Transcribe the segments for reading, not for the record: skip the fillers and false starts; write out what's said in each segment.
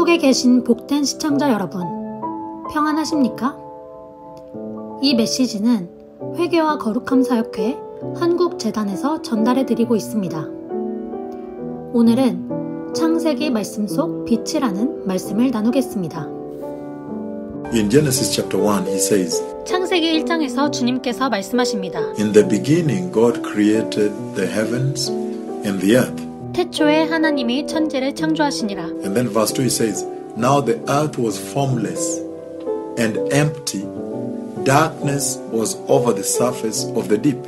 한국에 계신 복된 시청자 여러분, 평안하십니까? 이 메시지는 회개와 거룩함 사역회 한국재단에서 전달해 드리고 있습니다. 오늘은 창세기 말씀 속 빛이라는 말씀을 나누겠습니다. In Genesis chapter 1, he says, 창세기 1장에서 주님께서 말씀하십니다. In the beginning, God created the heavens and the earth. 태초에 하나님이 천지를 창조하시니라. And then verse 2 he says, Now the earth was formless and empty. Darkness was over the surface of the deep.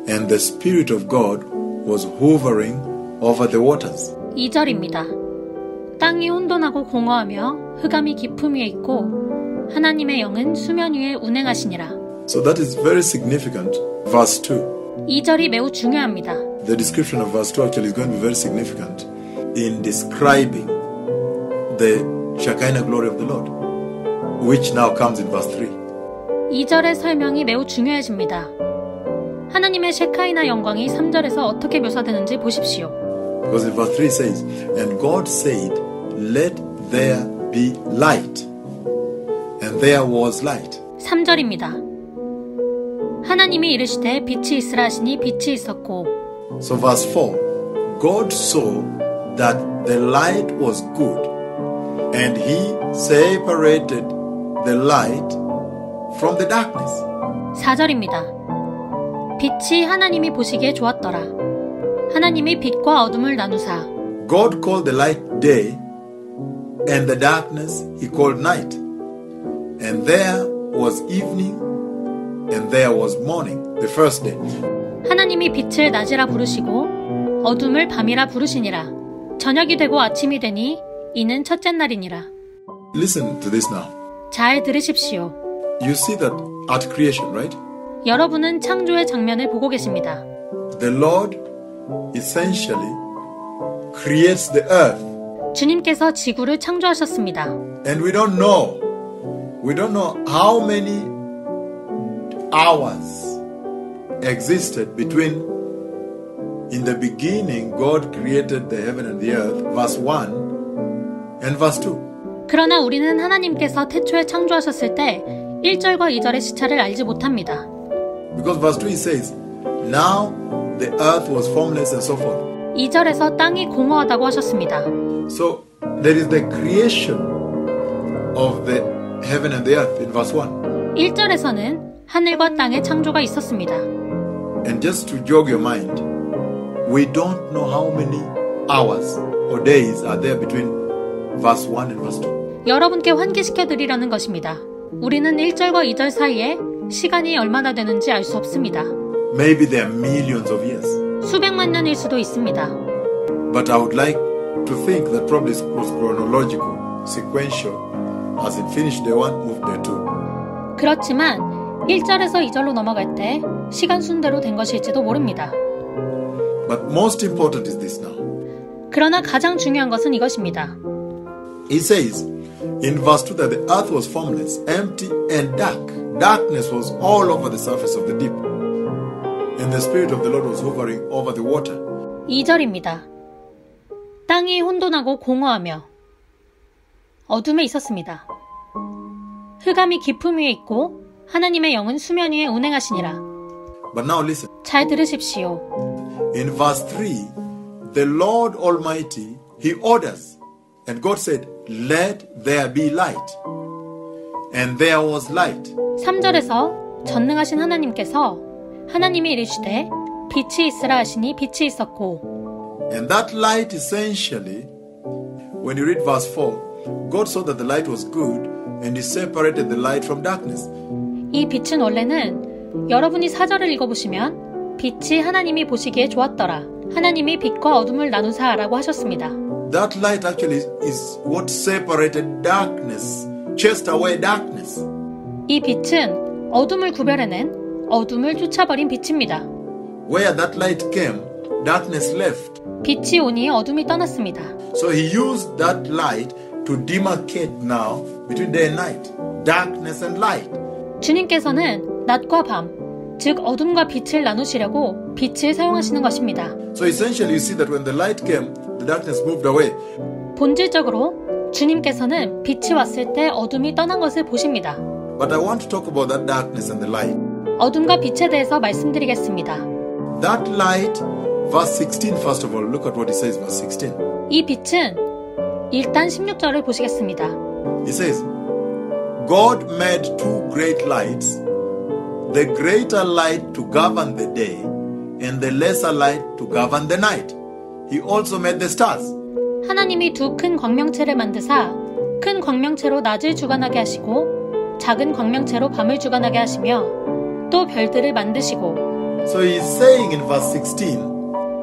And the Spirit of God was hovering over the waters. 2절입니다. 땅이 혼돈하고 공허하며 흑암이 깊음 위에 있고 하나님의 영은 수면 위에 운행하시니라. So that is very significant. Verse 2. 2절이 매우 중요합니다. The description of verse 2 actually is going to be very significant in describing the Shekinah glory of the Lord, which now comes in verse 3. 2절의 설명이 매우 중요해집니다. 하나님의 셰카이나 영광이 3절에서 어떻게 묘사되는지 보십시오. Because in verse 3 says, And God said, Let there be light. And there was light. 3절입니다. 하나님이 이르시되 빛이 있으라 하시니 빛이 있었고. So verse 4, God saw that the light was good, and he separated the light from the darkness. 4절입니다. 빛이 하나님이 보시기에 좋았더라. 하나님이 빛과 어둠을 나누사. God called the light day, and the darkness he called night. And there was evening, and there was morning, the first day. 하나님이 빛을 낮이라 부르시고 어둠을 밤이라 부르시니라. 저녁이 되고 아침이 되니 이는 첫째 날이니라. Listen to this now. 잘 들으십시오. You see that at creation, right? 여러분은 창조의 장면을 보고 계십니다. The Lord essentially creates the earth. 주님께서 지구를 창조하셨습니다. And we don't know how many hours existed between in the beginning God created the heaven and the earth, verse 1 and verse 2. 그러나 우리는 하나님께서 태초에 창조하셨을 때 1절과 2절의 시차를 알지 못합니다. Because verse 2 says, Now the earth was formless and so forth. 2절에서 땅이 공허하다고 하셨습니다. So there is the creation of the heaven and the earth in verse 1. 1절에서는 하늘과 땅의 창조가 있었습니다. And just to jog your mind, we don't know how many hours or days are there between verse 1 and verse 2. 여러분께 환기시켜 드리려는 것입니다. 우리는 1절과 2절 사이에 시간이 얼마나 되는지 알 수 없습니다. Maybe there are millions of years. 수백만 년일 수도 있습니다. But I would like to think that probably it was chronological, sequential, as it finished day 1, moved day 2. 그렇지만 1절에서 2절로 넘어갈 때 시간 순대로 된 것일지도 모릅니다. But most important is this now. 그러나 가장 중요한 것은 이것입니다. He says in verse 2 that the earth was formless, empty and dark. Darkness was all over the surface of the deep. And the Spirit of the Lord was hovering over the water. 2절입니다. 땅이 혼돈하고 공허하며 어둠에 있었습니다. 흑암이 깊음 위에 있고 하나님의 영은 수면 위에 운행하시니라. But now listen. 잘 들으십시오. In verse 3, the Lord Almighty, He orders. And God said, Let there be light. And there was light. 3절에서 전능하신 하나님께서 하나님이 이르시되 빛이 있으라 하시니 빛이 있었고. And that light essentially, when you read verse 4, God saw that the light was good and He separated the light from darkness. 이 빛은 원래는 여러분이 4절을 읽어보시면 빛이 하나님이 보시기에 좋았더라. 하나님이 빛과 어둠을 나누사라고 하셨습니다. That light actually is what separated darkness, chased away darkness. 이 빛은 어둠을 구별해낸 어둠을 쫓아버린 빛입니다. Where that light came, darkness left. 빛이 오니 어둠이 떠났습니다. So He used that light to demarcate now between day and night, darkness and light. 주님께서는 낮과 밤, 즉 어둠과 빛을 나누시려고 빛을 사용하시는 것입니다. So essentially you see that when the light came, the darkness moved away. 본질적으로 주님께서는 빛이 왔을 때 어둠이 떠난 것을 보십니다. But I want to talk about that darkness and the light. 어둠과 빛에 대해서 말씀드리겠습니다. That light, verse 16, first of all, look at what it says, verse 16. 이 빛은 일단 16절을 보시겠습니다. It says, God made two great lights, the greater light to govern the day, and the lesser light to govern the night. He also made the stars. 하나님이 두 큰 광명체를 만드사 큰 광명체로 낮을 주관하게 하시고 작은 광명체로 밤을 주관하게 하시며 또 별들을 만드시고. So he is saying in verse 16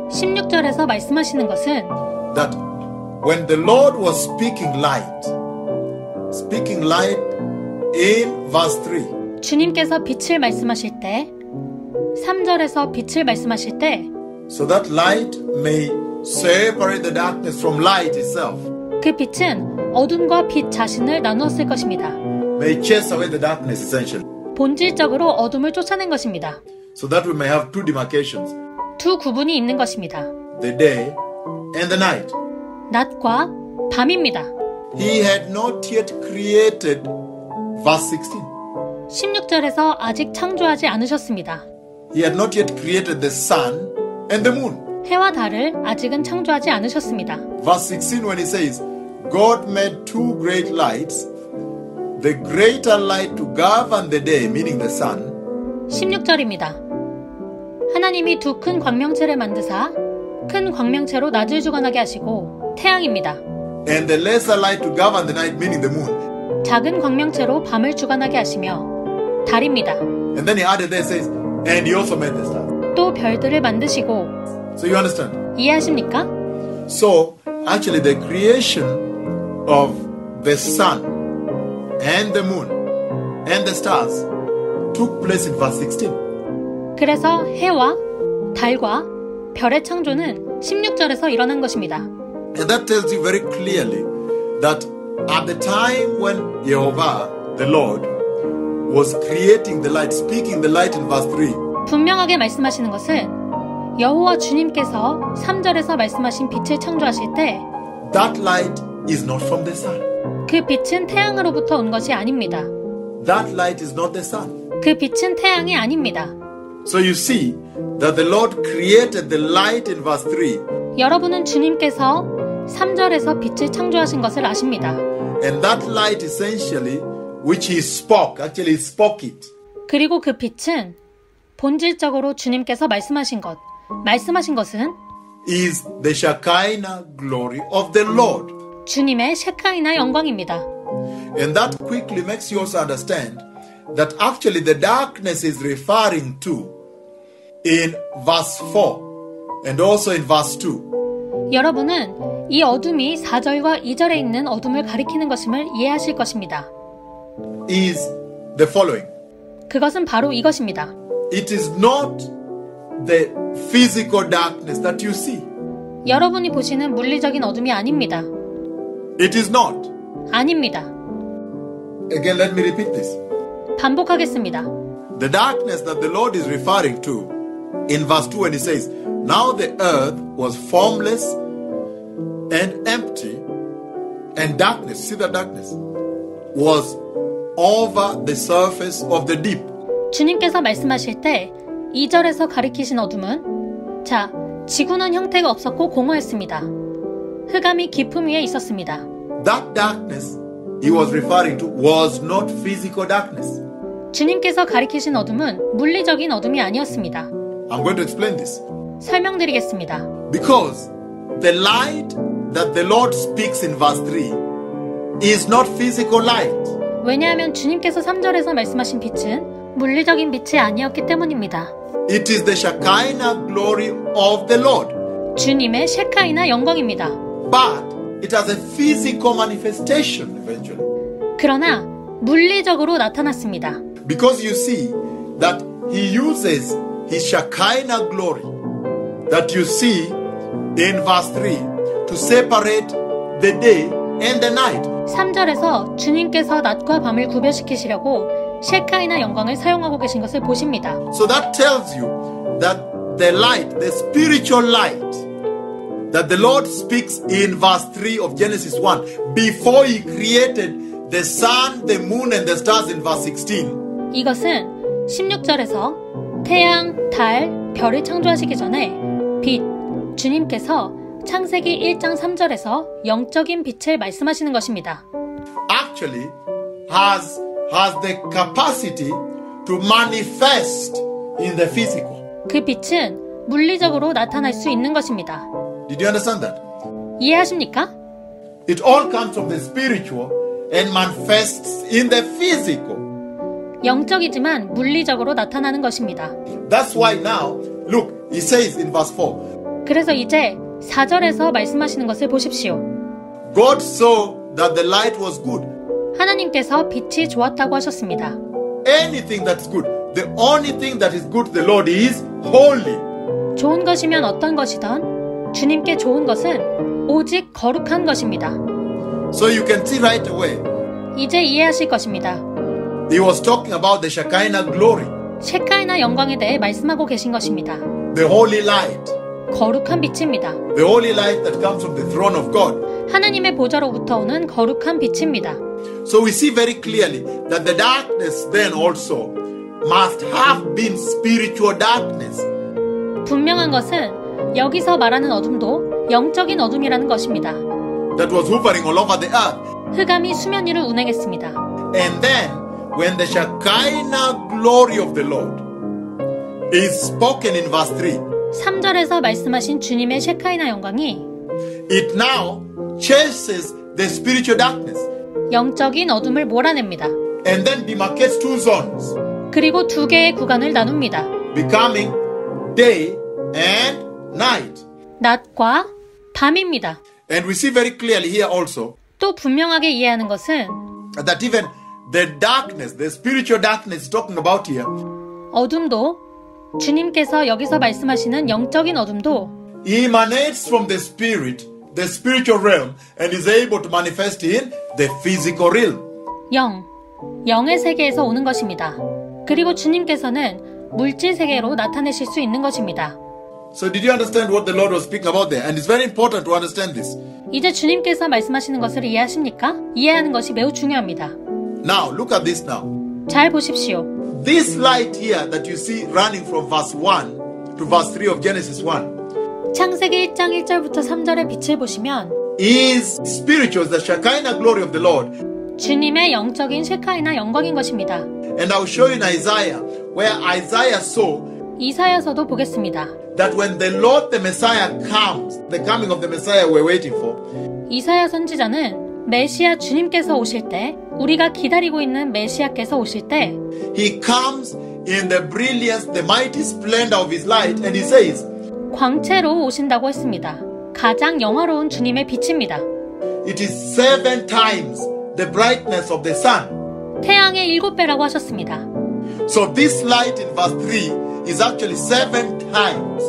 16절에서 말씀하시는 것은 that when the Lord was speaking light in verse 3, 주님께서 빛을 말씀하실 때 3절에서 빛을 말씀하실 때 so that light may separate the darkness from light itself, 그 빛은 어둠과 빛 자신을 나누었을 것입니다. may chase away the darkness essentially, 본질적으로 어둠을 쫓아낸 것입니다. so that we may have two demarcations, 두 구분이 있는 것입니다. the day and the night. 낮과 밤입니다. He had not yet created, verse 16. 16절에서 아직 창조하지 않으셨습니다. He had not yet created the sun and the moon. 해와 달을 아직은 창조하지 않으셨습니다. Verse 16 when he says, God made two great lights, the greater light to govern the day, meaning the sun, 16절입니다. 하나님이 두 큰 광명체를 만드사 큰 광명체로 낮을 주관하게 하시고 태양입니다. and the lesser light to govern the night, meaning the moon. 작은 광명체로 밤을 주관하게 하시며 달입니다. And then he added there, says, and he also made the stars. 또 별들을 만드시고. So you understand? 이해하십니까? So actually the creation of the sun and the moon and the stars took place in verse 16. 그래서 해와 달과 별의 창조는 16절에서 일어난 것입니다. And that tells you very clearly that at the time when Jehovah, the Lord, was creating the light, speaking the light in verse 3, 분명하게 말씀하시는 것은 여호와 주님께서 3절에서 말씀하신 빛을 창조하실 때 that light is not from the sun. 그 빛은 태양으로부터 온 것이 아닙니다. That light is not the sun. 그 빛은 태양이 아닙니다. So you see that the Lord created the light in verse 3. 여러분은 주님께서 3절에서 빛을 창조하신 것을 아십니다. And that light essentially, which he spoke, actually he spoke it. 그리고 그 빛은 본질적으로 주님께서 말씀하신 것은 is the Shekinah glory of the Lord. 주님의 셰카이나 영광입니다. And that quickly makes you also understand that actually the darkness is referring to in verse 4 and also in verse 2. 여러분은 이 어둠이 4절과 2절에 있는 어둠을 가리키는 것임을 이해하실 것입니다. is the following. 그것은 바로 이것입니다. It is not the physical darkness that you see. 여러분이 보시는 물리적인 어둠이 아닙니다. It is not. 아닙니다. Again, let me repeat this. 반복하겠습니다. The darkness that the Lord is referring to in verse 2 when he says, now the earth was formless and empty, and darkness, see that darkness, was over the surface of the deep. 주님께서 말씀하실 때 2절에서 가리키신 어둠은 지구는 형태가 없었고 공허했습니다. 흑암이 깊음 위에 있었습니다. That darkness he was referring to was not physical darkness. 주님께서 가리키신 어둠은 물리적인 어둠이 아니었습니다. I'm going to explain this. 설명드리겠습니다. Because the light that the Lord speaks in verse 3 is not physical light. 왜냐하면 주님께서 3절에서 말씀하신 빛은 물리적인 빛이 아니었기 때문입니다. It is the Shekinah glory of the Lord. 주님의 셰카이나 영광입니다. But it has a physical manifestation eventually. 그러나 물리적으로 나타났습니다. Because you see that he uses his Shekinah glory that you see in verse 3 to separate the day and the night. 3절에서 주님께서 낮과 밤을 구별시키시려고 셰카이나 영광을 사용하고 계신 것을 보십니다. So that tells you that the light, the spiritual light that the Lord speaks in verse 3 of Genesis 1 before he created the sun, the moon, and the stars in verse 16. 이것은 16절에서 태양, 달, 별을 창조하시기 전에 빛, 주님께서 창세기 1장 3절에서 영적인 빛을 말씀하시는 것입니다. Actually has the capacity to manifest in the physical. 그 빛은 물리적으로 나타날 수 있는 것입니다. Did you understand that? 이해하십니까? It all comes from the spiritual and manifests in the physical. 영적이지만 물리적으로 나타나는 것입니다. That's why now, look, he says in verse 4, 그래서 이제 4절에서 말씀하시는 것을 보십시오. God saw that the light was good. 하나님께서 빛이 좋았다고 하셨습니다. Anything that's good, the only thing that is good to the Lord is holy. 좋은 것이면 어떤 것이든 주님께 좋은 것은 오직 거룩한 것입니다. So you can see right away, 이제 이해하실 것입니다. he was talking about the Shekinah glory, 셰카이나 영광에 대해 말씀하고 계신 것입니다. the holy light, 거룩한 빛입니다. the holy light that comes from the throne of God. 하나님의 보좌로부터 오는 거룩한 빛입니다. So we see very clearly that the darkness then also must have been spiritual darkness. 분명한 것은 여기서 말하는 어둠도 영적인 어둠이라는 것입니다. That was hovering all over the earth. 흑암이 수면 위를 운행했습니다. And then, when the Shekinah glory of the Lord is spoken in verse 3, 3절에서 말씀하신 주님의 셰카이나 영광이 it now chases the spiritual darkness 영적인 어둠을 몰아냅니다. and then demarcates two zones, 그리고 두 개의 구간을 나눕니다. becoming day and night. 낮과 밤입니다. And we see very clearly here also 또 분명하게 이해하는 것은 that even the darkness, the spiritual darkness talking about here, 어둠도 주님께서 여기서 말씀하시는 영적인 어둠도 emanates from the spirit, the spiritual realm, and is able to manifest in the physical realm. 영의 세계에서 오는 것입니다. 그리고 주님께서는 물질 세계로 나타내실 수 있는 것입니다. So did you understand what the Lord was speaking about there? And it's very important to understand this. 이제 주님께서 말씀하시는 것을 이해하십니까? 이해하는 것이 매우 중요합니다. Now, look at this now. 잘 보십시오. This light here that you see running from verse 1 to verse 3 of Genesis 1 창세기 1장 1절부터 3절의 빛을 보시면 is spiritual, the Shekinah glory of the Lord. 주님의 영적인 셰카이나 영광인 것입니다. And I'll show you in Isaiah, where Isaiah saw 이사야서도 보겠습니다. that when the Lord the Messiah comes, the coming of the Messiah we're waiting for, 이사야 선지자는 메시아 주님께서 오실 때, 우리가 기다리고 있는 메시아께서 오실 때 he comes in the brilliance, the mighty splendor of his light, and he says, 광채로 오신다고 했습니다. 가장 영화로운 주님의 빛입니다. it is 7 times the brightness of the sun. 태양의 7배라고 하셨습니다. So this light in verse 3 is actually 7 times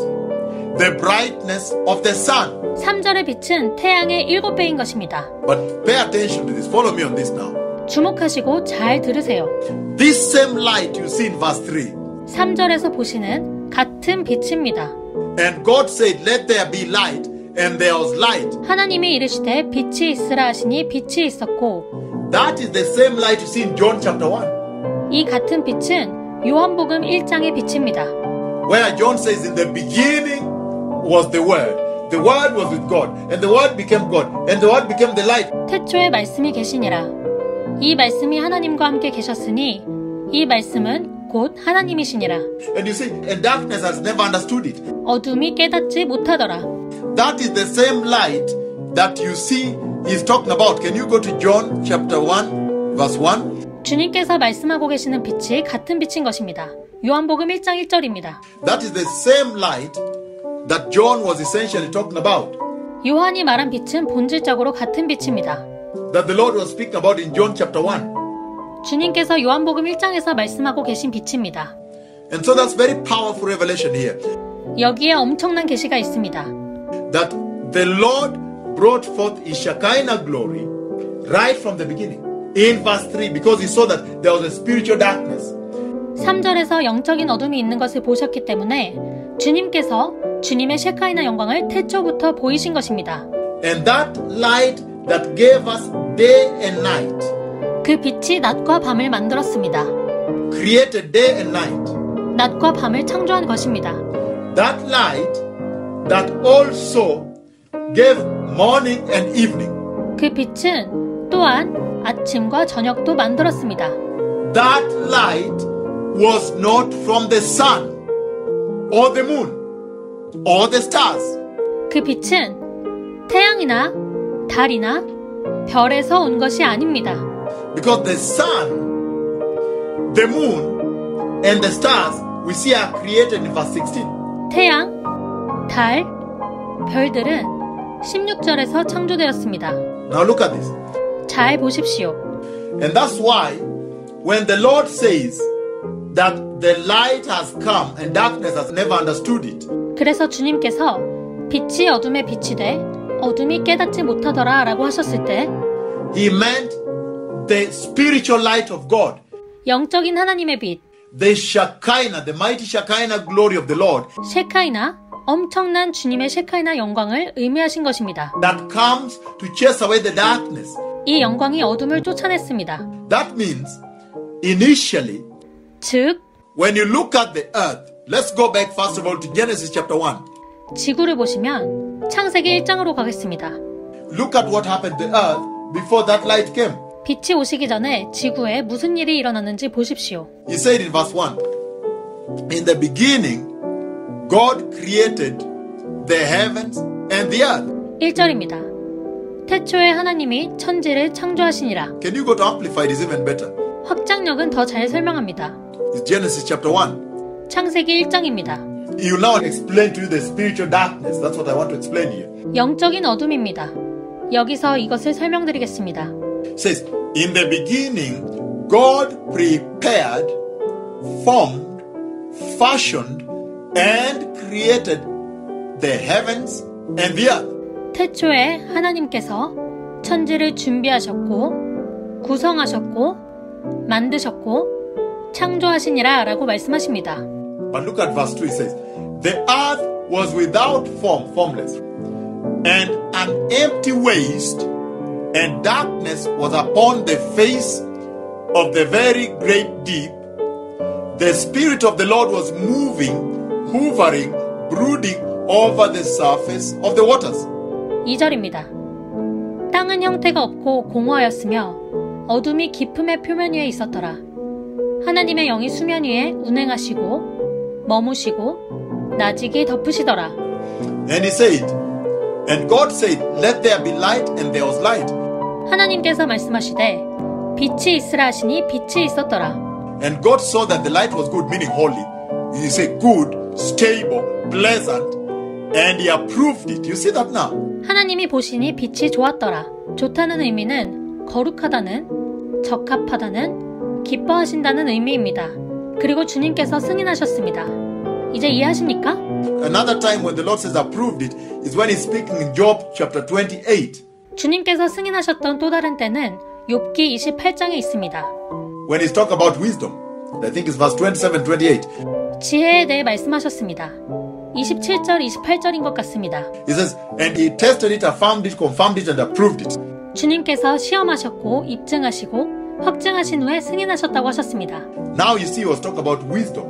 the brightness of the sun. 3절의 빛은 태양의 7배인 것입니다. But pay attention to this. Follow me on this now. 주목하시고 잘 들으세요. This same light you see in verse 3. 3절에서 보시는 같은 빛입니다. And God said, let there be light. And there was light. 하나님이 이르시되 빛이 있으라 하시니 빛이 있었고 That is the same light you see in John chapter 1. 이 같은 빛은 요한복음 1장의 빛입니다. Where John says, in the beginning was the Word. The Word was with God. And the Word became God. And the Word became the light. 태초에 말씀이 계시니라. 이 말씀이 하나님과 함께 계셨으니 이 말씀은 곧 하나님이시니라. And you see, and darkness has never understood it. 어둠이 깨닫지 못하더라. That is the same light that you see he's talking about. Can you go to John chapter 1 verse 1? 주님께서 말씀하고 계시는 빛이 같은 빛인 것입니다. 요한복음 1장 1절입니다. That is the same light that John was essentially talking about. 요한이 말한 빛은 본질적으로 같은 빛입니다. That the Lord was speaking about in John chapter 1. 주님께서 요한복음 1장에서 말씀하고 계신 빛입니다. And so that's very powerful revelation here. 여기에 엄청난 계시가 있습니다. That the Lord brought forth his Shekinah glory right from the beginning. In verse 3, because he saw that there was a spiritual darkness. 3절에서 영적인 어둠이 있는 것을 보셨기 때문에 주님께서 주님의 셰카이나 영광을 태초부터 보이신 것입니다. And that light that gave us day and night 그 빛이 낮과 밤을 만들었습니다. created day and night. 낮과 밤을 창조한 것입니다. That light that also gave morning and evening. 그 빛은 또한 아침과 저녁도 만들었습니다. That light was not from the sun or the moon or the stars. 그 빛은 태양이나 달이나 별에서 온 것이 아닙니다. Because the sun, the moon, and the stars we see are created in verse 16. 태양, 달, 별들은 16절에서 창조되었습니다. Now look at this. 잘 보십시오. And that's why when the Lord says that the light has come and darkness has never understood it, 그래서 주님께서 빛이 어둠에 빛이 돼 어둠이 깨닫지 못하더라 라고 하셨을 때 He meant the spiritual light of God, 영적인 하나님의 빛, the Shekinah, the mighty Shekinah glory of the Lord 셰카이나, 엄청난 주님의 셰카이나 영광을 의미하신 것입니다. that comes to chase away the darkness. 이 영광이 어둠을 쫓아냈습니다. That means initially 즉, when you look at the earth, let's go back first of all to Genesis chapter 1. 지구를 보시면 창세기 1장으로 가겠습니다. Look at what happened to earth before that light came. 빛이 오시기 전에 지구에 무슨 일이 일어났는지 보십시오. He said in verse 1, in the beginning, God created the heavens and the earth. 1절입니다. 태초에 하나님이 천지를 창조하시니라. Can you go to Amplified? It's even better. 확장력은 더 잘 설명합니다. It's Genesis chapter 1. 창세기 1장입니다. You now explain to you the spiritual darkness. That's what I want to explain here. 영적인 어둠입니다. 여기서 이것을 설명드리겠습니다. It says, in the beginning, God prepared, formed, fashioned, and created the heavens and the earth. 태초에 하나님께서 천지를 준비하셨고 구성하셨고 만드셨고 창조하시니라 라고 말씀하십니다. But look at verse 2, it says, the earth was without form, formless, and an empty waste, and darkness was upon the face of the very great deep. The Spirit of the Lord was moving, hovering, brooding over the surface of the waters. 2절입니다. 땅은 형태가 없고 공허하였으며 어둠이 깊음의 표면 위에 있었더라. 하나님의 영이 수면 위에 운행하시고 머무시고 나직이 덮으시더라. And he said, and God said, let there be light, and there was light. 하나님께서 말씀하시되 빛이 있으라 하시니 빛이 있었더라. And God saw that the light was good, meaning holy. You say good, stable, pleasant, and he approved it. You see that now? 하나님이 보시니 빛이 좋았더라. 좋다는 의미는 거룩하다는, 적합하다는, 기뻐하신다는 의미입니다. 그리고 주님께서 승인하셨습니다. 이제 이해하십니까? Another time when the Lord says approved it is when he's speaking in Job chapter 28. 주님께서 승인하셨던 또 다른 때는 욥기 28장에 있습니다. When he's talking about wisdom. I think it's verse 27, 28. 지혜에 대해 말씀하셨습니다. 27절, 28절인 것 같습니다. He says, and he tested it, affirmed it, confirmed it, and approved it. 주님께서 시험하셨고 입증하시고 확증하신 후에 승인하셨다고 하셨습니다. Now you see he was talking about wisdom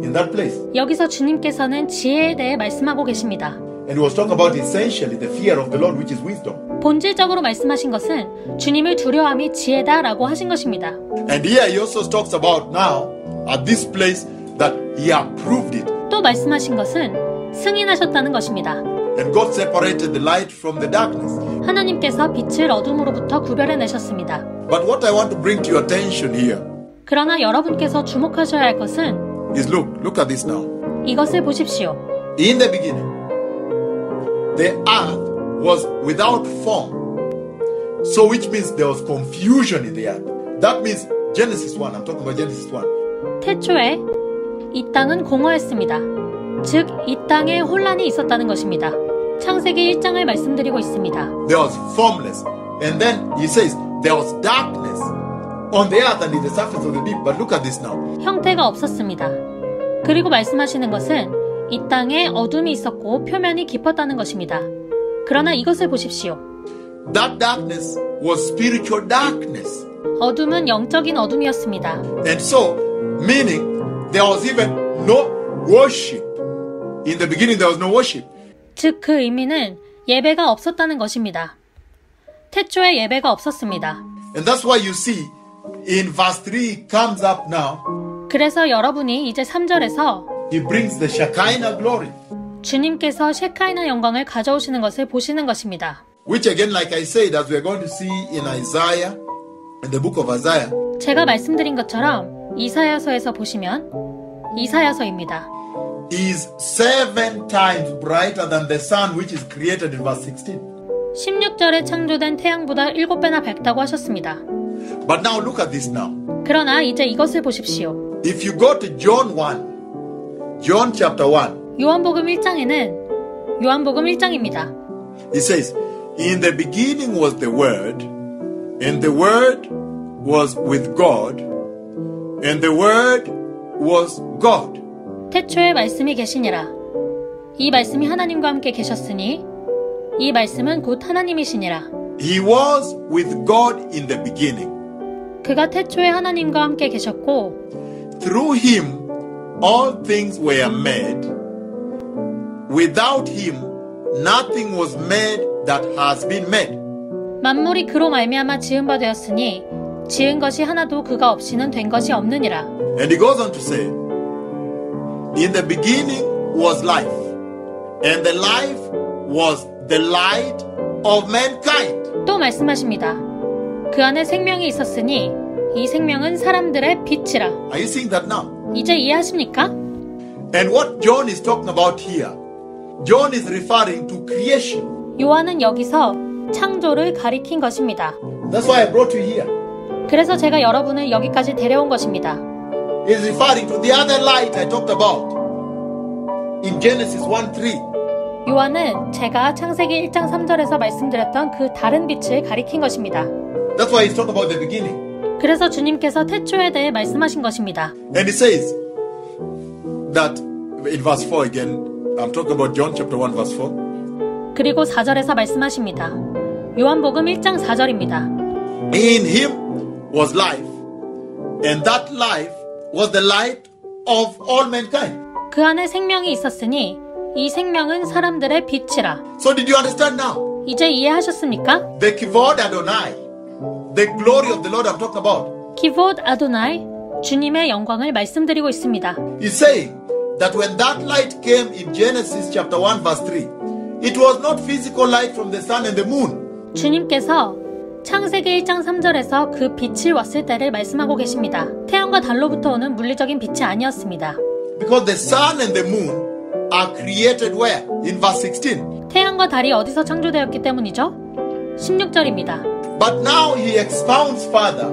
in that place. 여기서 주님께서는 지혜에 대해 말씀하고 계십니다. And he was talking about essentially the fear of the Lord, which is wisdom. 본질적으로 말씀하신 것은 주님을 두려워함이 지혜다라고 하신 것입니다. And here he also talks about now at this place that he approved it. 또 말씀하신 것은 승인하셨다는 것입니다. And God separated the light from the darkness. 하나님께서 빛을 어둠으로부터 구별해내셨습니다. But what I want to bring to your attention here 그러나 여러분께서 주목하셔야 할 것은 is look at this now. 이것을 보십시오. In the beginning, the earth was without form. So which means there was confusion in the earth. That means Genesis 1. I'm talking about Genesis 1. 태초에 이 땅은 공허했습니다. 즉, 이 땅에 혼란이 있었다는 것입니다. 창세기 1장을 말씀드리고 있습니다. There was formless. And then he says there was darkness on the earth and in the surface of the deep. But look at this now. 형태가 없었습니다. 그리고 말씀하시는 것은 이 땅에 어둠이 있었고 표면이 깊었다는 것입니다. 그러나 이것을 보십시오. That darkness was spiritual darkness. 어둠은 영적인 어둠이었습니다. And so, meaning there was even no worship. In the beginning there was no worship. 즉 그 의미는 예배가 없었다는 것입니다. 태초에 예배가 없었습니다. And that's why you see in verse 3 it comes up now. 그래서 여러분이 이제 3절에서 He brings the Shekinah glory. 주님께서 셰카이나 영광을 가져오시는 것을 보시는 것입니다. Which again, like I said, as we're going to see in Isaiah, in the book of Isaiah, 제가 말씀드린 것처럼 이사야서에서 보시면 이사야서입니다. is 7 times brighter than the sun which is created in verse 16. 16절에 창조된 태양보다 7배나 밝다고 하셨습니다. But now look at this now. 그러나 이제 이것을 보십시오. If you go to John 1, John chapter 1, 요한복음 1장에는 요한복음 1장입니다. it says, in the beginning was the Word, and the Word was with God, and the Word was God. 태초에 말씀이 계시니라. 이 말씀이 하나님과 함께 계셨으니 이 말씀은 곧 하나님이시니라. He was with God in the beginning. 그가 태초에 하나님과 함께 계셨고 Through him all things were made. Without him nothing was made that has been made. 만물이 그로 말미암아 지은 바 되었으니 지은 것이 하나도 그가 없이는 된 것이 없느니라. And he goes on to say, in the beginning was life, and the life was the light of mankind. 또 말씀하십니다. 그 안에 생명이 있었으니 이 생명은 사람들의 빛이라. Are you seeing that now? 이제 이해하십니까? And what John is talking about here, John is referring to creation. 요한은 여기서 창조를 가리킨 것입니다. That's why I brought you here. 그래서 제가 여러분을 여기까지 데려온 것입니다. He's referring to the other light I talked about in Genesis 1:3. 요한은 제가 창세기 1장 3절에서 말씀드렸던 그 다른 빛을 가리킨 것입니다. That's why he's talking about the beginning. 그래서 주님께서 태초에 대해 말씀하신 것입니다. And he says that in verse 4 again, I'm talking about John chapter 1 verse 4. 그리고 4절에서 말씀하십니다. 요한복음 1장 4절입니다. In him was life, and that life was the light of all mankind. 그 안에 생명이 있었으니 이 생명은 사람들의 빛이라. So did you understand now? 이제 이해하셨습니까? The kivod Adonai, the glory of the Lord I'm talking about. 기봇 아도나이, 주님의 영광을 말씀드리고 있습니다. He's saying that when that light came in Genesis chapter 1 verse 3, it was not physical light from the sun and the moon. 주님께서 창세기 1장 3절에서 그 빛이 왔을 때를 말씀하고 계십니다. 태양과 달로부터 오는 물리적인 빛이 아니었습니다. Because the sun and the moon are created where? In verse 16. 태양과 달이 어디서 창조되었기 때문이죠? 16절입니다. But now he expounds further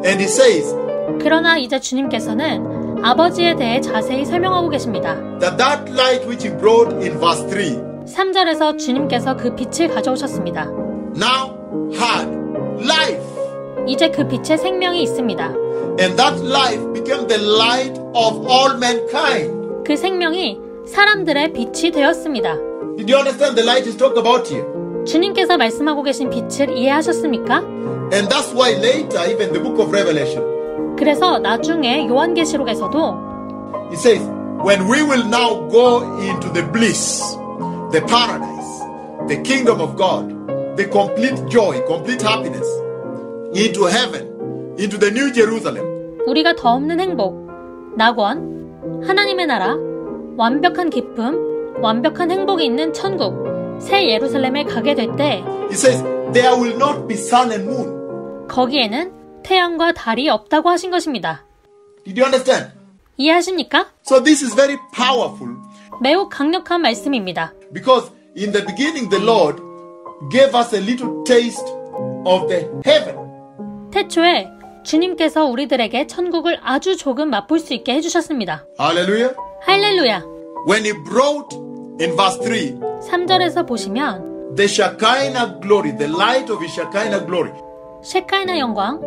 and he says 그러나 이제 주님께서는 아버지에 대해 자세히 설명하고 계십니다. that that light which he brought in verse 3 3절에서 주님께서 그 빛을 가져오셨습니다. now had life. 이제 그 빛에 생명이 있습니다. And that life became the light of all mankind. 그 생명이 사람들의 빛이 되었습니다. Did you understand the light he's talking about here? 주님께서 말씀하고 계신 빛을 이해하셨습니까? And that's why later, even the book of Revelation, 그래서 나중에 요한계시록에서도 he says, when we will now go into the bliss, the paradise, the kingdom of God, the complete joy, complete happiness, into heaven, into the new Jerusalem. 우리가 더 없는 행복, 낙원, 하나님의 나라, 완벽한 기쁨, 완벽한 행복이 있는 천국, 새 예루살렘에 가게 될 때 He says, there will not be sun and moon. 거기에는 태양과 달이 없다고 하신 것입니다. Did you understand? 이해하십니까? So this is very powerful 매우 강력한 말씀입니다. because in the beginning the Lord gave us a little taste of the heaven. 태초에 주님께서 우리들에게 천국을 아주 조금 맛볼 수 있게 해주셨습니다. Hallelujah. 할렐루야! When he brought in verse 3 3절에서 보시면 the Shekinah glory, the light of his Shekinah glory, 셰카이나 영광,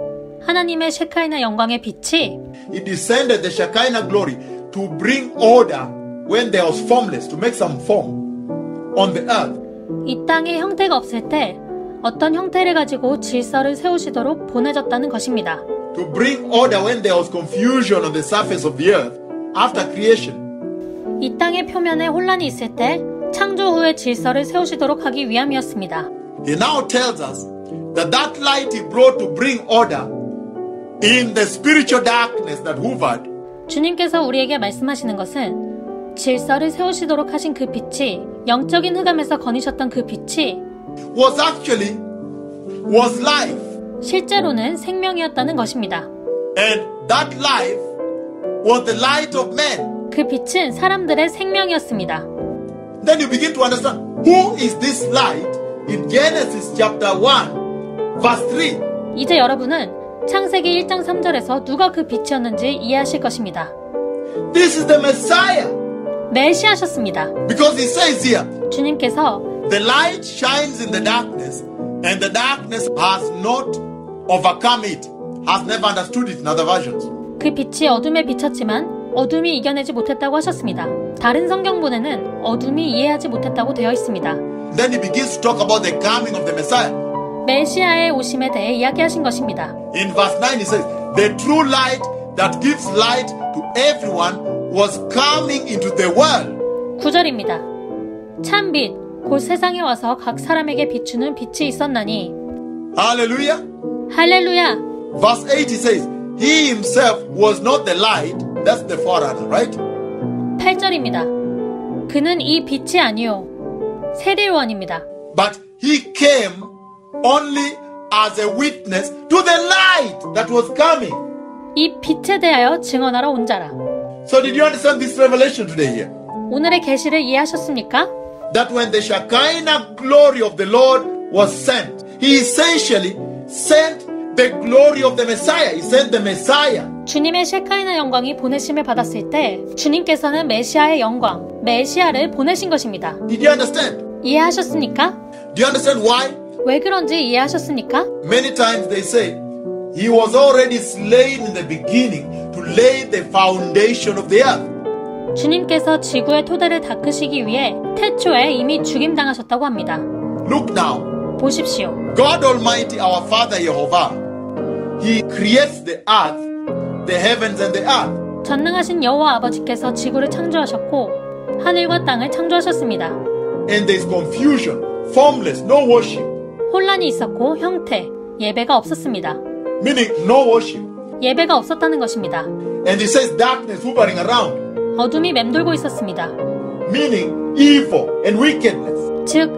하나님의 셰카이나 영광의 빛이 he descended the Shekinah glory to bring order when there was formless, to make some form on the earth. 이 땅에 형태가 없을 때 어떤 형태를 가지고 질서를 세우시도록 보내졌다는 것입니다. To bring order when there was confusion on the surface of the earth after creation. 이 땅의 표면에 혼란이 있을 때 창조 후에 질서를 세우시도록 하기 위함이었습니다. He now tells us that that light he brought to bring order in the spiritual darkness that hovered. 주님께서 우리에게 말씀하시는 것은 질서를 세우시도록 하신 그 빛이 영적인 흑암에서 거니셨던 그 빛이 was life. 실제로는 생명이었다는 것입니다. And that life was the light of men. 그 빛은 사람들의 생명이었습니다. Then you begin to understand who is this light in Genesis chapter 1 verse 3. 이제 여러분은 창세기 1장 3절에서 누가 그 빛이었는지 이해하실 것입니다. This is the Messiah. 메시아셨습니다. Because he says here, 주님께서 the light shines in the darkness and the darkness has not overcome it, has never understood it in other versions. 그 빛이 어둠에 비쳤지만 어둠이 이겨내지 못했다고 하셨습니다. 다른 성경본에는 어둠이 이해하지 못했다고 되어 있습니다. Then he begins to talk about the coming of the Messiah. 메시아의 오심에 대해 이야기하신 것입니다. In verse 9 he says, the true light that gives light to everyone was coming into the world. 9절입니다. 참 빛, 곧 세상에 와서 각 사람에게 비추는 빛이 있었나니. Hallelujah. 할렐루야. Verse 8 he says, he himself was not the light. That's the forerunner, right? 8절입니다. 그는 이 빛이 아니요 세례요한입니다. But he came only as a witness to the light that was coming. 이 빛에 대하여 증언하러 온 자라. So did you understand this revelation today here? 오늘의 계시를 이해하셨습니까? That when the Shekinah glory of the Lord was sent, he essentially sent the glory of the Messiah. He sent the Messiah. 주님의 셰카이나 영광이 보내심을 받았을 때 주님께서는 메시아의 영광, 메시아를 보내신 것입니다. Did you understand? 이해하셨습니까? Do you understand why? 왜 그런지 이해하셨습니까? Many times they say, he was already slain in the beginning to lay the foundation of the earth. 주님께서 지구의 토대를 닦으시기 위해 태초에 이미 죽임당하셨다고 합니다. Look now. 보십시오. God Almighty, our Father Jehovah, He creates the earth, the heavens and the earth. 전능하신 여호와 아버지께서 지구를 창조하셨고 하늘과 땅을 창조하셨습니다. And there is confusion, formless, no worship. 혼란이 있었고 형태, 예배가 없었습니다. Meaning no worship. 예배가 없었다는 것입니다. And He says darkness hovering around. 어둠이 맴돌고 있었습니다. Meaning evil and wickedness. 즉,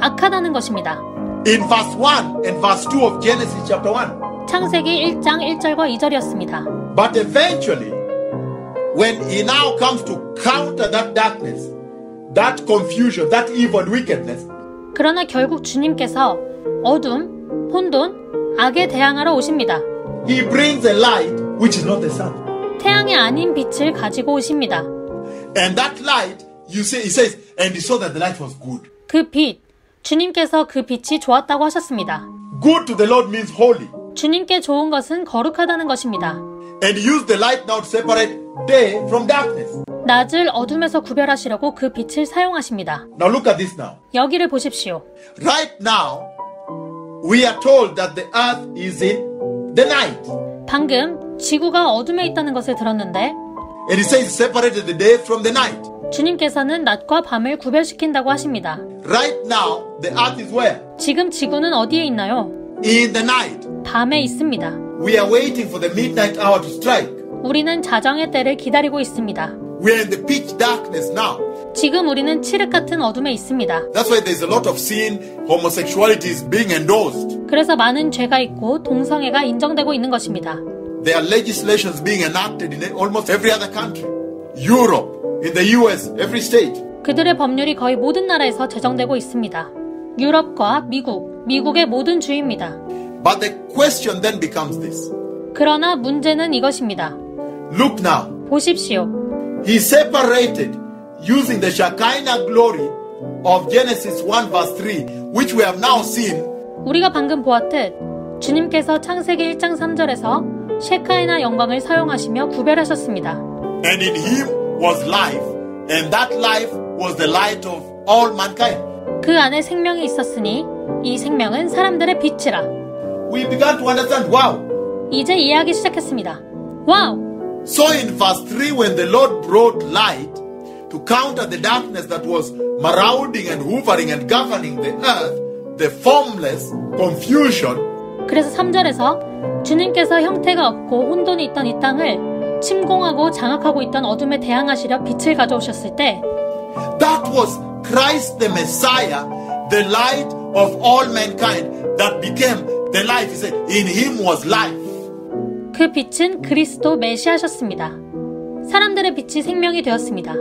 악하다는 것입니다. In verse 1 and verse 2 of Genesis chapter 1. 창세기 1장 1절과 2절이었습니다. But eventually, when He now comes to counter that darkness, that confusion, that evil and wickedness, 그러나 결국 주님께서 어둠, 혼돈, 악에 대항하러 오십니다. He brings a light which is not the sun. 태양이 아닌 빛을 가지고 오십니다. And that light, you say, He says, and He saw that the light was good. 그 빛, 주님께서 그 빛이 좋았다고 하셨습니다. Good to the Lord means holy. 주님께 좋은 것은 거룩하다는 것입니다. And He used the light now to separate day from darkness. 낮을 어둠에서 구별하시려고 그 빛을 사용하십니다. Now look at this now. 여기를 보십시오. Right now, we are told that the earth is in the night. 방금 지구가 어둠에 있다는 것을 들었는데 And He says He separated the day from the night. 주님께서는 낮과 밤을 구별시킨다고 하십니다. Right now, the earth is where? 지금 지구는 어디에 있나요? In the night. 밤에 있습니다. We are waiting for the midnight hour to strike. 우리는 자정의 때를 기다리고 있습니다. We are in the pitch darkness now. 지금 우리는 칠흑 같은 어둠에 있습니다. That's why there's a lot of sin, homosexuality is being endorsed. 그래서 많은 죄가 있고 동성애가 인정되고 있는 것입니다. There are legislations being enacted in almost every other country. Europe, in the US, every state. 그들의 법률이 거의 모든 나라에서 제정되고 있습니다. 유럽과 미국의 모든 주입니다. But the question then becomes this. 그러나 문제는 이것입니다. Look now. 보십시오. He separated using the Shekinah glory of Genesis 1 verse 3, which we have now seen. 우리가 방금 보았듯 주님께서 창세기 1장 3절에서 셰카이나 영광을 사용하시며 구별하셨습니다. And in Him was life, and that life was the light of all mankind. 그 안에 생명이 있었으니 이 생명은 사람들의 빛이라. We began to understand, wow. 이제 이해하기 시작했습니다. 와우! So in verse 3, when the Lord brought light to counter the darkness that was marauding and hovering and governing the earth, the formless confusion. 그래서 3절에서 주님께서 형태가 없고 혼돈이 있던 이 땅을 침공하고 장악하고 있던 어둠에 대항하시려 빛을 가져오셨을 때 That was Christ the Messiah, the light of all mankind that became the life. He said, in him was life. 그 빛은 그리스도 메시아셨습니다. 사람들의 빛이 생명이 되었습니다.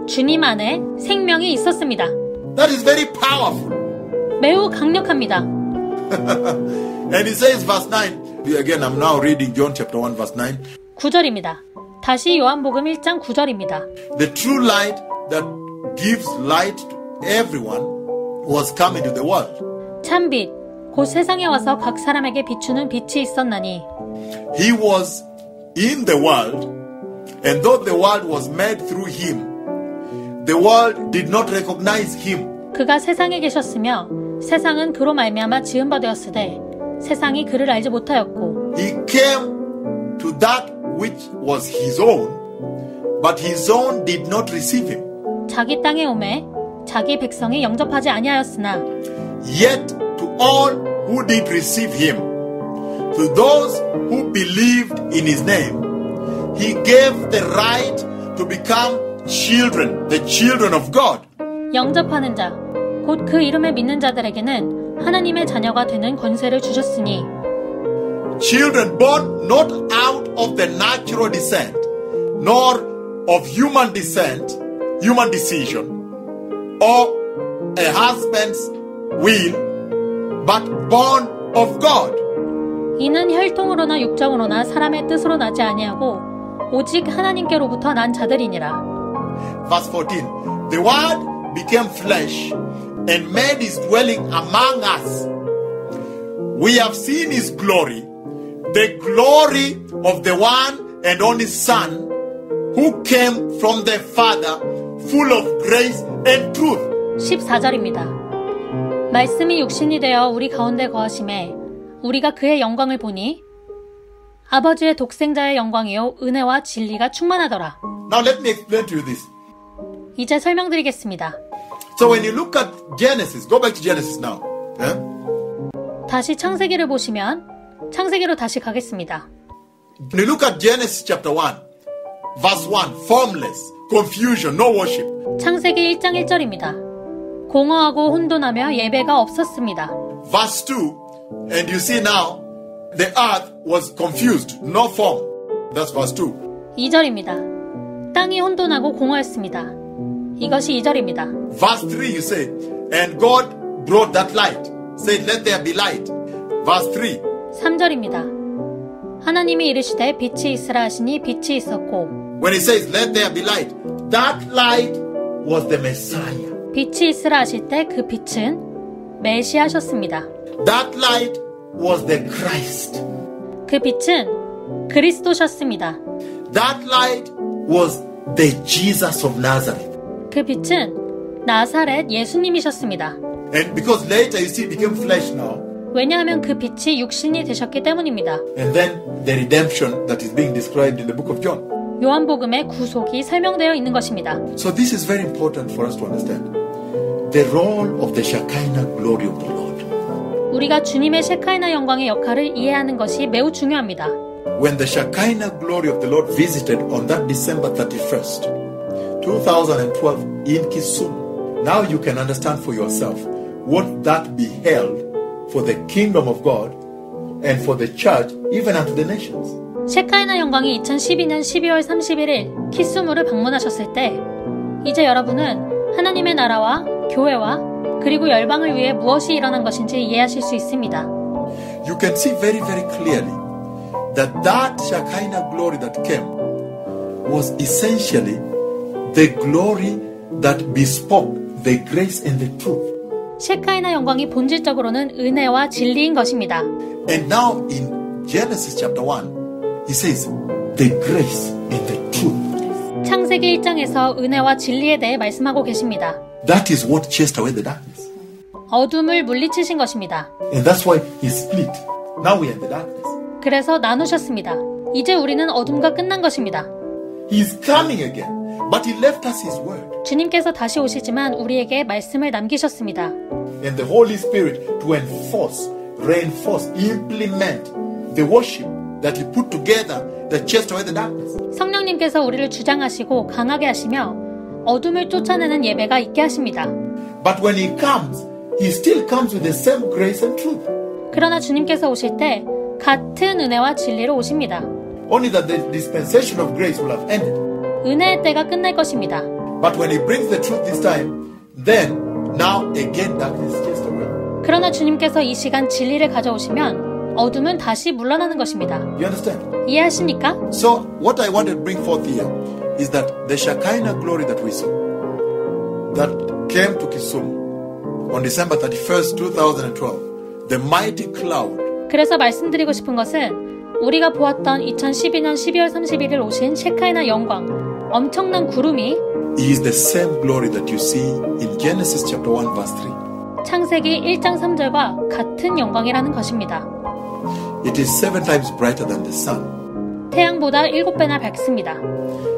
주님 안에 생명이 있었습니다. That is very powerful. 매우 강력합니다. And it says verse 9. Again, I'm now reading John chapter 1 verse 9. 9절입니다. 다시 요한복음 1장 9절입니다. The true light that gives light to everyone was come into the world. 참빛, 곧 세상에 와서 각 사람에게 비추는 빛이 있었나니 He was in the world, and though the world was made through him, the world did not recognize him. 그가 세상에 계셨으며 세상은 그로 말미암아 지은 바 되었으되 세상이 그를 알지 못하였고 He came to that which was his own, but his own did not receive him. 자기 땅에 오매 자기 백성이 영접하지 아니하였으나 Yet to all who did receive him, to those who believed in his name, he gave the right to become children, the children of God. 영접하는 자, 곧 그 이름에 믿는 자들에게는 하나님의 자녀가 되는 권세를 주셨으니 Children born not out of the natural descent, nor of human descent, human decision, or a husband's will, but born of God. 이는 혈통으로나 육정으로나 사람의 뜻으로 나지 아니하고 오직 하나님께로부터 난 자들이니라. Verse 14. The word became flesh and made his dwelling among us. We have seen his glory, the glory of the one and only Son, who came from the Father, full of grace and truth. 14절입니다. 말씀이 육신이 되어 우리 가운데 거하심에 우리가 그의 영광을 보니 아버지의 독생자의 영광이요 은혜와 진리가 충만하더라. Now let me explain to you this. 이제 설명드리겠습니다. So when you look at Genesis, go back to Genesis now. 다시 창세기를 보시면 창세기로 다시 가겠습니다. When you look at Genesis chapter 1, verse 1, formless, confusion, no worship. 창세기 1장 1절입니다. 공허하고 혼돈하며 예배가 없었습니다. Verse 2, and you see now, the earth was confused, no form. That's verse 2. 2절입니다. 땅이 혼돈하고 공허했습니다. 이것이 2절입니다. Verse 3 you say, and God brought that light. Said, let there be light. Verse 3. 3절입니다. 하나님이 이르시되 빛이 있으라 하시니 빛이 있었고 When he says, let there be light, that light was the Messiah. 빛이 있으라 하실 때 그 빛은 메시아셨습니다. That light was the Christ. 그 빛은 그리스도셨습니다. That light was the Jesus of Nazareth. 그 빛은 나사렛 예수님이셨습니다. And because later you see it became flesh now. 왜냐하면 그 빛이 육신이 되셨기 때문입니다. And then the redemption that is being described in the book of John. 요한복음의 구속이 설명되어 있는 것입니다. So this is very important for us to understand. The role of the Shekinah glory of the Lord. 우리가 주님의 셰카이나 영광의 역할을 이해하는 것이 매우 중요합니다. When the Shekinah glory of the Lord visited on that December 31st, 2012 in Kisumu, now you can understand for yourself what that beheld for the kingdom of God and for the church, even unto the nations. 셰카이나 영광이 2012년 12월 31일 키스무를 방문하셨을 때 이제 여러분은 하나님의 나라와 교회와 그리고 열방을 위해 무엇이 일어난 것인지 이해하실 수 있습니다. You can see very, very clearly that that Shekinah glory that came was essentially the glory that bespoke the grace and the truth. 셰카이나 영광이 본질적으로는 은혜와 진리인 것입니다. And now in Genesis chapter 1, he says the grace and the truth. 창세기 창세기 1장에서 은혜와 진리에 대해 말씀하고 계십니다. That is what chased away the darkness. 어둠을 물리치신 것입니다. And that's why he split. Now we are in the darkness. 그래서 나누셨습니다. 이제 우리는 어둠과 끝난 것입니다. He is coming again. But he left us his word. 주님께서 다시 오시지만 우리에게 말씀을 남기셨습니다. And the Holy Spirit to enforce, reinforce, implement the worship that he put together that chased away the darkness. 성령님께서 우리를 주장하시고 강하게 하시며 어둠을 쫓아내는 예배가 있게 하십니다. But when he comes, he still comes with the same grace and truth. 그러나 주님께서 오실 때 같은 은혜와 진리로 오십니다. Only that the dispensation of grace will have ended. 은혜의 때가 끝날 것입니다. But when he brings the truth this time, then now again darkness is chased away. 그러나 주님께서 이 시간 진리를 가져오시면 어둠은 다시 물러나는 것입니다. You understand? 이해하십니까? So what I want to bring forth here is that the Shekinah glory that we saw, that came to Kisumu on December 31st, 2012, the mighty cloud. 그래서 말씀드리고 싶은 것은 우리가 보았던 2012년 12월 31일 오신 셰카이나 영광, 엄청난 구름이 is the same glory that you see in Genesis chapter 1 verse 3. 창세기 1장 3절과 같은 영광이라는 것입니다. It is 7 times brighter than the sun. 태양보다 7배나 밝습니다.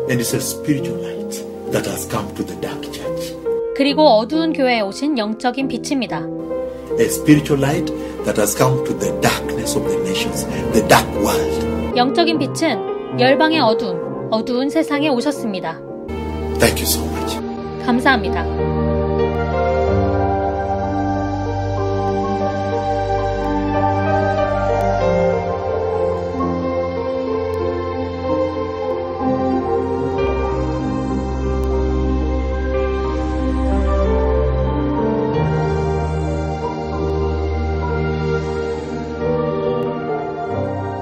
And it's a spiritual light that has come to the dark church. 그리고 어두운 교회에 오신 영적인 빛입니다. A spiritual light that has come to the darkness of the nations, the dark world. 영적인 빛은 열방의 어두운 세상에 오셨습니다. Thank you so much. 감사합니다.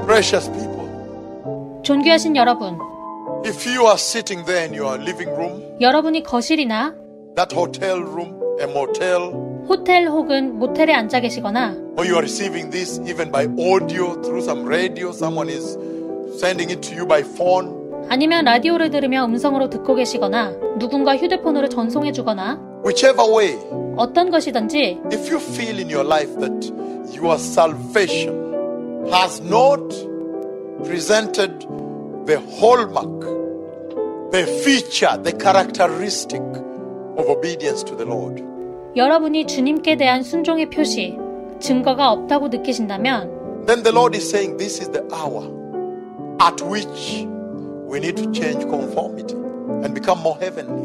Precious people, 존귀하신 여러분, if you are sitting there in your living room, 여러분이 거실이나 that hotel room, a motel, 호텔 혹은 모텔에 앉아 계시거나 or you are receiving this even by audio through some radio, someone is sending it to you by phone. 아니면 라디오를 들으며 음성으로 듣고 계시거나 누군가 휴대폰으로 전송해 주거나 Whichever way, 어떤 것이든지 if you feel in your life that your salvation has not presented the hallmark, the feature, the characteristic of obedience to the Lord, 여러분이 주님께 대한 순종의 표시, 증거가 없다고 느끼신다면 then the Lord is saying this is the hour at which we need to change conformity and become more heavenly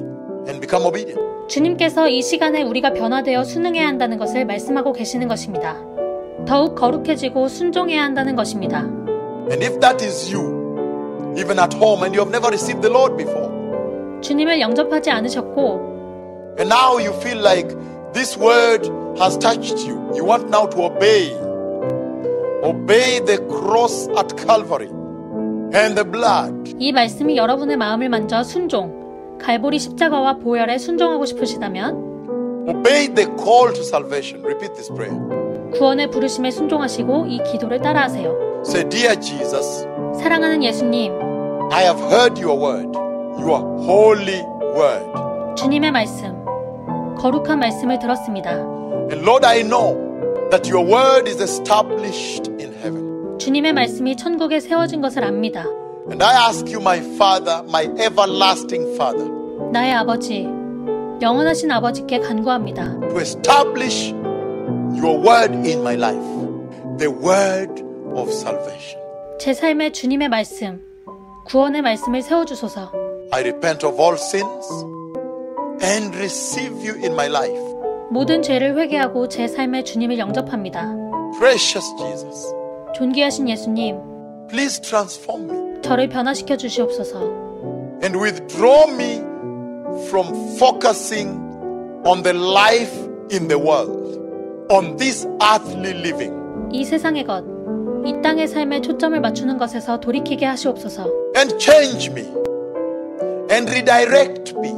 and become obedient. 주님께서 이 시간에 우리가 변화되어 순응해야 한다는 것을 말씀하고 계시는 것입니다. 더욱 거룩해지고 순종해야 한다는 것입니다. And if that is you, even at home, and you have never received the Lord before, 주님을 영접하지 않으셨고 and now you feel like this word has touched you, you want now to obey the cross at Calvary and the blood. 이 말씀이 여러분의 마음을 만져 순종, 갈보리 십자가와 보혈에 순종하고 싶으시다면 Obey the call to salvation. Repeat this prayer. 구원의 부르심에 순종하시고 이 기도를 따라하세요. Say, Dear Jesus, 사랑하는 예수님, I have heard your word, your holy word. 주님의 말씀, 거룩한 말씀을 들었습니다. And Lord, I know that your word is established in heaven. 주님의 말씀이 천국에 세워진 것을 압니다. And I ask you, my Father, my everlasting Father, 나의 아버지, 영원하신 아버지께 간구합니다. to establish your word in my life, the word of salvation. 제 삶에 주님의 말씀, 구원의 말씀을 세워주소서. I repent of all sins and receive you in my life. 모든 죄를 회개하고 제 삶에 주님을 영접합니다. Precious Jesus, 존귀하신 예수님, please transform me 저를 변화시켜 주시옵소서. and withdraw me from focusing on the life in the world, on this earthly living, 이 세상의 것, 이 땅의 삶에 초점을 맞추는 것에서 돌이키게 하시옵소서. and change me and redirect me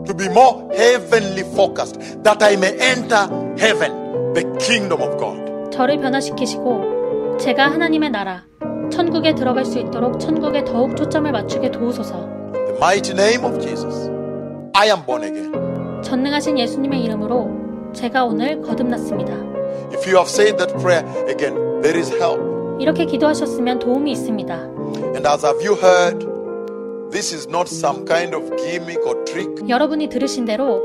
to be more heavenly focused, that I may enter heaven, the kingdom of God. 저를 변화시키시고 제가 하나님의 나라, 천국에 들어갈 수 있도록 천국에 더욱 초점을 맞추게 도우소서. The mighty name of Jesus, I am born again. 전능하신 예수님의 이름으로 제가 오늘 거듭났습니다. If you have said that prayer again, there is help. 이렇게 기도하셨으면 도움이 있습니다. And as have you heard, this is not some kind of gimmick or trick. 여러분이 들으신 대로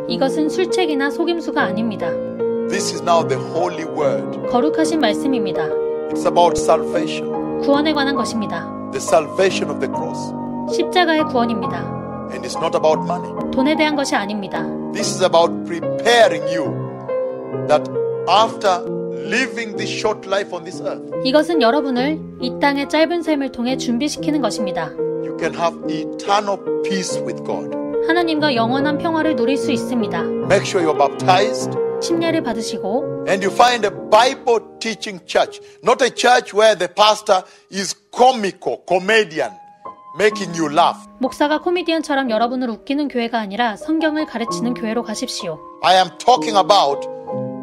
이것은 술책이나 속임수가 아닙니다. This is now the holy word. 거룩하신 말씀입니다. It's about salvation. 구원에 관한 것입니다. The salvation of the cross. 십자가의 구원입니다. And it's not about money. 돈에 대한 것이 아닙니다. This is about preparing you that after living this short life on this earth, 이것은 여러분을 이 땅의 짧은 삶을 통해 준비시키는 것입니다. you can have eternal peace with God. 하나님과 영원한 평화를 누릴 수 있습니다. Make sure you're baptized 침례를 받으시고 and you find a Bible teaching church, not a church where the pastor is comical, comedian, making you laugh. 목사가 코미디언처럼 여러분을 웃기는 교회가 아니라 성경을 가르치는 교회로 가십시오. I am talking about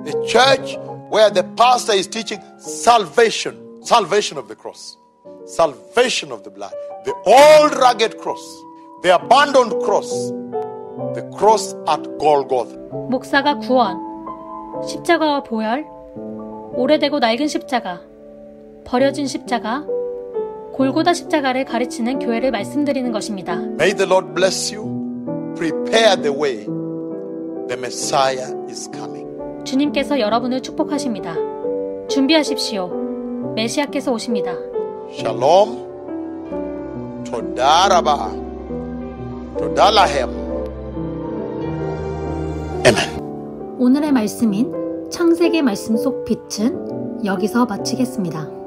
a church where the pastor is teaching salvation, salvation of the cross, salvation of the blood, the old rugged cross, the abandoned cross, the cross at Golgotha. 목사가 구원, 십자가와 보혈, 오래되고 낡은 십자가, 버려진 십자가, 골고다 십자가를 가르치는 교회를 말씀드리는 것입니다. May the Lord bless you. Prepare the way. The Messiah is coming. 주님께서 여러분을 축복하십니다. 준비하십시오. 메시아께서 오십니다. Shalom. Toda rabah. Toda lahem. Amen. 오늘의 말씀인 창세기 말씀 속 빛은 여기서 마치겠습니다.